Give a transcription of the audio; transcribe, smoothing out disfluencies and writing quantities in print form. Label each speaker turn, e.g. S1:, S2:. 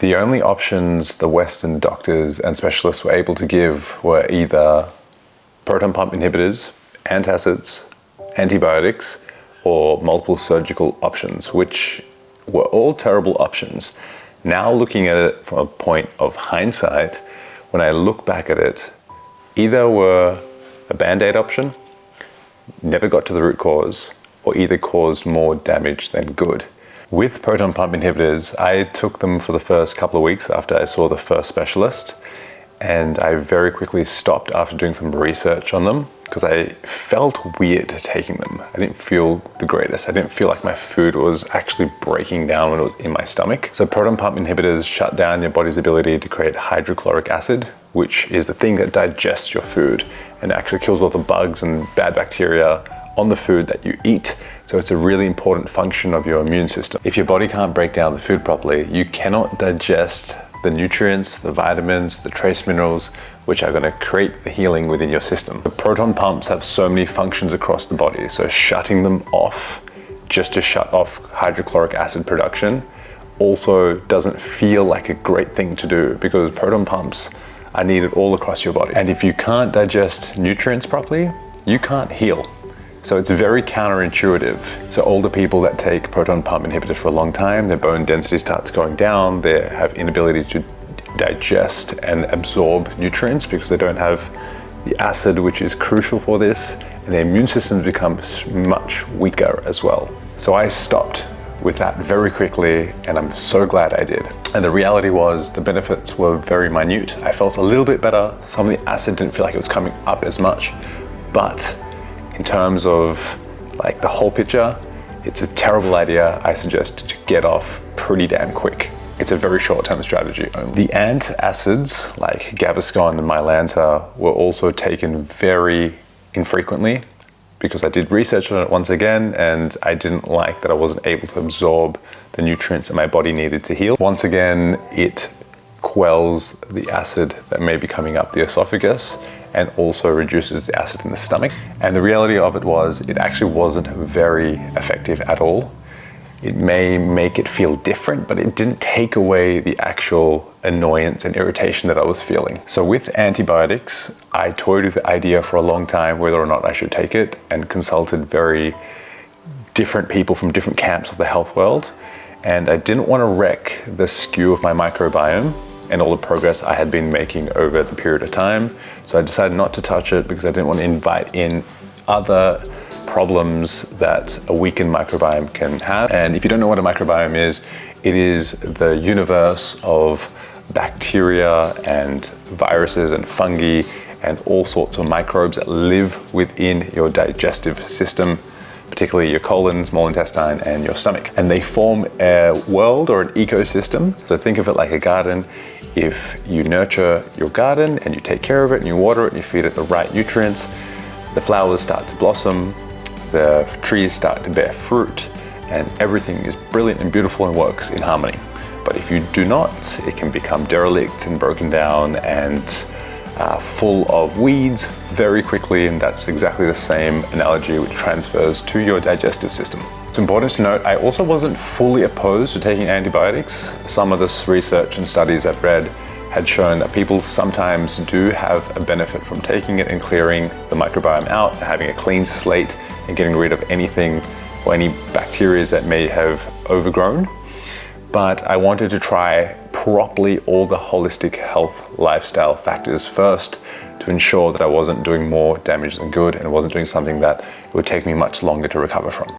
S1: The only options the Western doctors and specialists were able to give were either proton pump inhibitors, antacids, antibiotics, or multiple surgical options, which were all terrible options. Now looking at it from a point of hindsight, when I look back at it, either were a band-aid option, never got to the root cause, or either caused more damage than good. With proton pump inhibitors, I took them for the first couple of weeks after I saw the first specialist, and I very quickly stopped after doing some research on them because I felt weird taking them. I didn't feel the greatest. I didn't feel like my food was actually breaking down when it was in my stomach. So proton pump inhibitors shut down your body's ability to create hydrochloric acid, which is the thing that digests your food and actually kills all the bugs and bad bacteria on the food that you eat. So it's a really important function of your immune system. If your body can't break down the food properly, you cannot digest the nutrients, the vitamins, the trace minerals, which are going to create the healing within your system. The proton pumps have so many functions across the body, so shutting them off just to shut off hydrochloric acid production also doesn't feel like a great thing to do, because proton pumps are needed all across your body. And if you can't digest nutrients properly, you can't heal. So it's very counterintuitive. So older people that take proton pump inhibitors for a long time, their bone density starts going down, they have inability to digest and absorb nutrients because they don't have the acid which is crucial for this, and their immune systems become much weaker as well. So I stopped with that very quickly, and I'm so glad I did. And the reality was the benefits were very minute. I felt a little bit better. Some of the acid didn't feel like it was coming up as much, but in terms of like the whole picture, it's a terrible idea. I suggest to get off pretty damn quick. It's a very short-term strategy only. The antacids like Gaviscon and Mylanta were also taken very infrequently because I did research on it once again, and I didn't like that I wasn't able to absorb the nutrients that my body needed to heal. Once again, it quells the acid that may be coming up the esophagus and also reduces the acid in the stomach. And the reality of it was, it actually wasn't very effective at all. It may make it feel different, but it didn't take away the actual annoyance and irritation that I was feeling. So with antibiotics, I toyed with the idea for a long time whether or not I should take it, and consulted very different people from different camps of the health world. And I didn't want to wreck the skew of my microbiome and all the progress I had been making over the period of time. So I decided not to touch it because I didn't want to invite in other problems that a weakened microbiome can have. And if you don't know what a microbiome is, it is the universe of bacteria and viruses and fungi and all sorts of microbes that live within your digestive system, particularly your colon, small intestine, and your stomach. And they form a world or an ecosystem. So think of it like a garden. If you nurture your garden and you take care of it and you water it and you feed it the right nutrients, the flowers start to blossom, the trees start to bear fruit, and everything is brilliant and beautiful and works in harmony. But if you do not, it can become derelict and broken down and full of weeds very quickly, and that's exactly the same analogy which transfers to your digestive system. It's important to note, I also wasn't fully opposed to taking antibiotics. Some of this research and studies I've read had shown that people sometimes do have a benefit from taking it and clearing the microbiome out, having a clean slate and getting rid of anything or any bacteria that may have overgrown. But I wanted to try properly all the holistic health lifestyle factors first to ensure that I wasn't doing more damage than good and wasn't doing something that it would take me much longer to recover from.